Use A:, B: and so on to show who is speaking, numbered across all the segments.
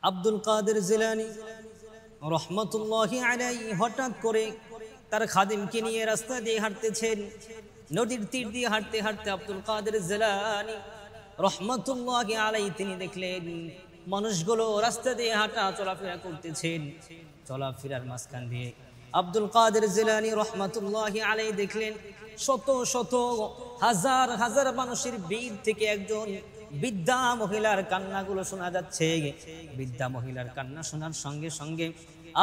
A: আব্দুল কাদের জিলানী রহমতুল্লাহি আলাইহি হঠাৎ করে তার খাদিমকে নিয়ে রাস্তা দিয়ে হাঁটতেছেন। নদীর তীর দিয়ে হাঁটতে হাঁটতে আব্দুল কাদের জিলানী রহমতুল্লাহি আলাইহি তিনি দেখলেন মানুষগুলো রাস্তা দিয়ে হাঁটা চলাফেরা করতেছেন। চলাফেরার মাঝখান দিয়ে আব্দুল কাদের জিলানী রহমতুল্লাহি আলাইহি দেখলেন শত শত হাজার হাজার মানুষের ভিড় থেকে একজন বৃদ্ধা মহিলার কান্নাগুলো শোনা যাচ্ছে। বৃদ্ধা মহিলার কান্না শোনার সঙ্গে সঙ্গে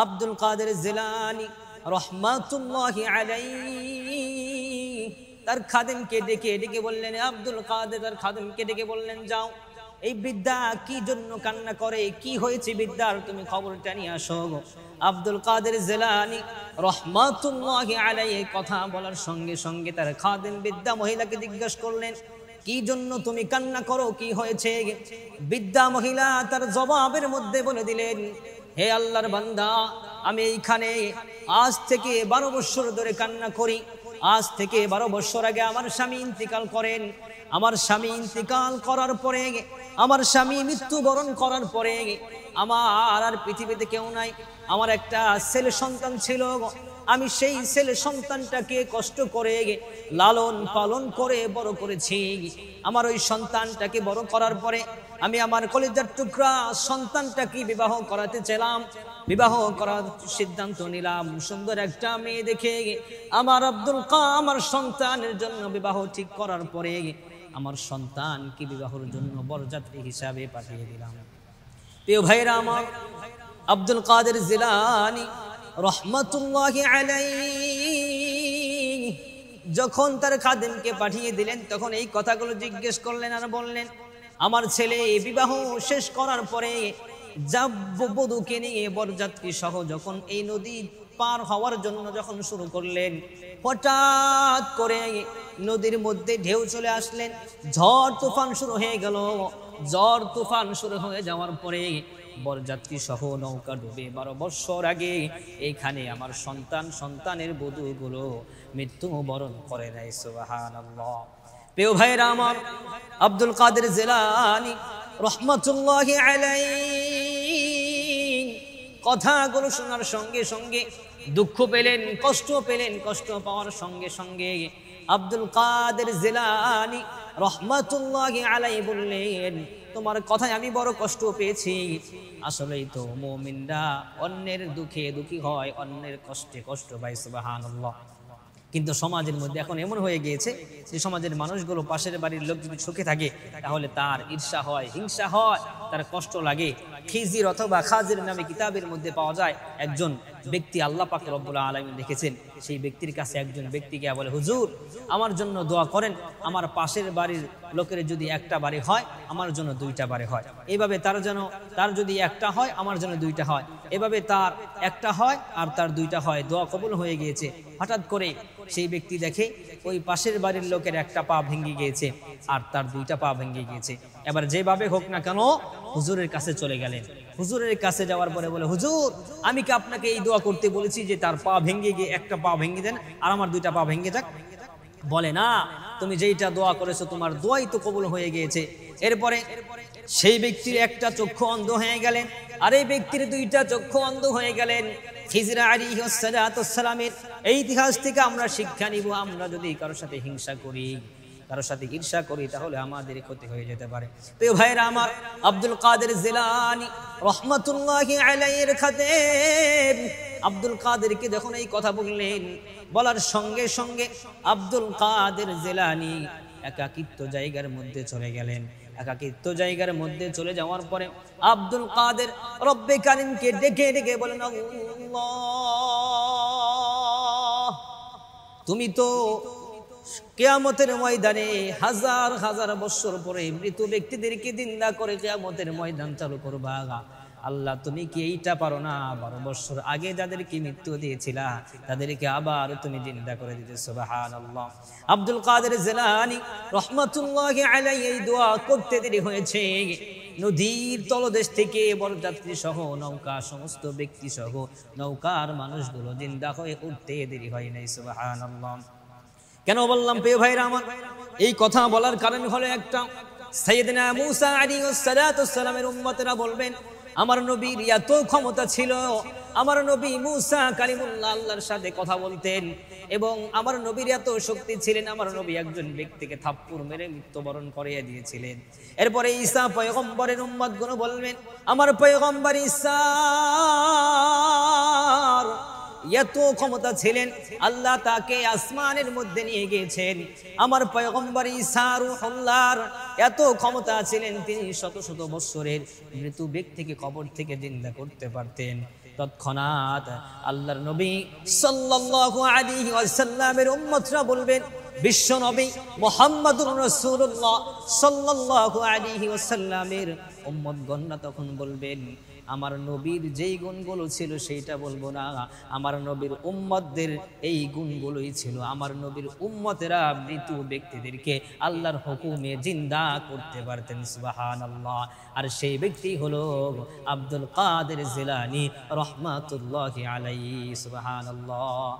A: আব্দুল কাদের জিলানী রহমাতুল্লাহি আলাইহি তার খাদেমকে ডেকে ডেকে বললেন, আব্দুল কাদের তার খাদেমকে ডেকে বললেন, যাও এই বৃদ্ধা কি জন্য কান্না করে, কি হয়েছে বৃদ্ধার, তুমি খবরটা নিয়ে আসো। আব্দুল কাদের জিলানী রহমাতুল্লাহি আলাইহি কথা বলার সঙ্গে সঙ্গে তার খাদেম বৃদ্ধা মহিলাকে জিজ্ঞাসা করলেন, কি জন্য তুমি কান্না করো, কি হয়েছে? বৃদ্ধা মহিলা তার জবাবের মধ্যে বলে দিলেন, হে আল্লাহর বান্দা, আমি এইখানে আজ থেকে 12 বছর ধরে কান্না করি। আজ থেকে 12 বছর আগে আমার স্বামী ইন্তিকাল করেন। আমার স্বামী ইন্তিকাল করার পরে, আমার স্বামী মৃত্যুবরণ করার পরে আমার আর পৃথিবীতে কেউ নাই। আমার একটা ছেলে সন্তান ছিল। আমি সেই ছেলে সন্তানটাকে কষ্ট করে লালন পালন করে বড় করেছি। আমার ওই সন্তানটাকে বড় করার পরে আমি আমার কলিজার টুকরা সন্তানটাকে বিবাহ করাতে চাইলাম। বিবাহ করার সিদ্ধান্ত নিলাম। সুন্দর একটা মেয়ে দেখে আমার আমার সন্তানের জন্য বিবাহ ঠিক করার পরে আমার সন্তানকে বিবাহের জন্য বরযাত্রী হিসাবে পাঠিয়ে দিলাম। প্রিয় ভাইরা আমার, আব্দুল কাদের জিলানী রহমাতুল্লাহি আলাইহি যখন তার খাদেমকে পাঠিয়ে দিলেন তখন এই কথাগুলো জিজ্ঞেস করলেন আর বললেন, আমার ছেলে বিবাহ শেষ করার পরে বধূকে নিয়ে বরযাত্রী সহ যখন এই নদী পার হওয়ার জন্য যখন শুরু করলেন, হঠাৎ করে নদীর মধ্যে ঢেউ চলে আসলেন, ঝড় তুফান শুরু হয়ে গেল। ঝড় তুফান শুরু হয়ে যাওয়ার পরে বরযাত্রী সহ নৌকা ডুবে 12 বছর আগে এইখানে আমার সন্তানের বধূগুলো মৃত্যুবরণ করে নাই। সুবহানাল্লাহ। প্রিয় ভাইরা আমার, আব্দুল কাদের জিলানী রহমাতুল্লাহি আলাইহি কথাগুলো শোনার সঙ্গে সঙ্গে দুঃখ পেলেন, কষ্ট পেলেন। কষ্ট পাওয়ার সঙ্গে সঙ্গে আব্দুল কাদের জিলানী রহমাতুল্লাহি আলাইহি বললেন, তোমার কথায় আমি বড় কষ্ট পেয়েছি। আসলেই তো মুমিনরা অন্যের দুঃখে দুঃখী হয়, অন্যের কষ্টে কষ্ট পায়। সুবহানাল্লাহ। কিন্তু সমাজের মধ্যে এখন এমন হয়ে গিয়েছে যে সমাজের মানুষগুলো পাশের বাড়ির লোক যদি সুখে থাকে তাহলে তার ঈর্ষা হয়, হিংসা হয়, তার কষ্ট লাগে। খিজির অথবা খাজির নামে কিতাবের মধ্যে পাওয়া যায় একজন ব্যক্তি, আল্লাহ পাক রব্বুল আলামিন লিখেছেন, সেই ব্যক্তির কাছে একজন ব্যক্তিকে বলে, হুজুর আমার জন্য দোয়া করেন, আমার পাশের বাড়ির লোকের যদি একটা বাড়ি হয় আমার জন্য 2টা বাড়ি হয়। এইভাবে তার যদি একটা হয় আমার জন্য 2টা হয়। এভাবে তার একটা হয় আর তার 2টা হয়। দোয়া কবুল হয়ে গিয়েছে। হঠাৎ করে সেই ব্যক্তি দেখে ওই পাশের বাড়ির লোকের একটা পা ভেঙে গিয়েছে আর তার 2টা পা ভেঙে গিয়েছে। এবার যেভাবে হোক না কেন হুজুরের কাছে চলে গেলেন। হুজুরের কাছে যাওয়ার পরে বলে, হুজুর আমি কি আপনাকে এই দোয়া করতে বলেছি যে তার পা ভেঙে গিয়ে একটা পা ভেঙে দেন আর আমার 2টা পা ভেঙে যাক? বলে, না, তুমি যেইটা দোয়া করেছো তোমার দোয়াই তো কবুল হয়ে গিয়েছে। এরপরে সেই ব্যক্তির একটা চক্ষু অন্ধ হয়ে গেলেন আর এই ব্যক্তির 2টা চক্ষু অন্ধ হয়ে গেলেন। খিজির আলাইহিস সালামের এই ইতিহাস থেকে আমরা শিক্ষা নিব, আমরা যদি কারোর সাথে হিংসা করি, কারোর সাথে ঈর্ষা করি তাহলে আমাদের ক্ষতি হয়ে যেতে পারে। তো ভাইরা আমার, আব্দুল কাদের জিলানী রহমাতুল্লাহি আলাইহির খাদেম আব্দুল কাদেরকে যখন এই কথা বললেন, বলার সঙ্গে সঙ্গে আব্দুল কাদের জিলানী একাকিত্ব জায়গার মধ্যে চলে গেলেন। একাকিত্ব জায়গার মধ্যে চলে যাওয়ার পরে আব্দুল কাদের রব্বে কারিমকে ডেকে ডেকে বলেন, আল্লাহ তুমি তো কিয়ামতের ময়দানে হাজার হাজার বছর পরে মৃত ব্যক্তিদেরকে জিন্দা করে কিয়ামতের ময়দান চালু করবা। আল্লাহ তুমি কি এইটা পারো না? 12 বছর আগে যাদেরকে মৃত্যু দিয়েছিলা তাদেরকে আবার তুমি জিন্দা করে দিতে। সুবহানাল্লাহ। আব্দুল কাদের জিলানী রহমাতুল্লাহি আলাইহি এই দোয়া করতে দেরি হয়েছে। নদীর তলদেশ থেকে বরযাত্রী সহ নৌকা সমস্ত ব্যক্তি সহ নৌকার মানুষগুলো জিন্দা হয়ে উঠতে দেরি হয় নাই। সুবহানাল্লাহ। কেন বললাম প্রিয় ভাইরা আমার? এই কথা বলার কারণ হলো একটা, সাইয়েদনা মূসা আলাইহিস সালামের উম্মতেরা বলবেন, আমার নবীর এত ক্ষমতা ছিল, আমার নবী মুসা কালিমুল্লাহ আল্লাহর সাথে কথা বলতেন, এবং আমার নবীর এত শক্তি ছিলেন, আমার নবী একজন ব্যক্তিকে থাপ্পড় মেরে মৃত্যুবরণ করিয়ে দিয়েছিলেন। এরপরে ঈসা পয়গম্বরের উম্মতগণ বলবেন, আমার পয়গম্বর ঈসা এত ক্ষমতা ছিলেন, আল্লাহ তাকে আসমানের মধ্যে নিয়ে গিয়েছেন। আমার পয়গম্বর ঈসা রূহুল্লাহর এত ক্ষমতা ছিলেন, তিনি শত শত বৎসরের মৃত ব্যক্তিকে কবর থেকে জিন্দা করতে পারতেন। তৎক্ষণাৎ আল্লাহর নবী সাল্লাল্লাহু আলাইহি ওয়াসাল্লামের উম্মতরা বলবেন, বিশ্ব নবী মুহাম্মদুর রাসূলুল্লাহ সাল্লাল্লাহু আলাইহি ওয়াসাল্লামের উম্মতগণরা তখন বলবেন, আমার নবীর যেই গুণগুলো ছিল সেইটা বলবো না, আমার নবীর উম্মতদের এই গুণগুলোই ছিল। আমার নবীর উম্মতেরা মৃত ব্যক্তিদেরকে আল্লাহর হুকুমে জিন্দা করতে পারতেন। সুবহানাল্লাহ। আর সেই ব্যক্তি হলো আব্দুল কাদের জিলানী রাহমাতুল্লাহি আলাইহি। সুবহানাল্লাহ।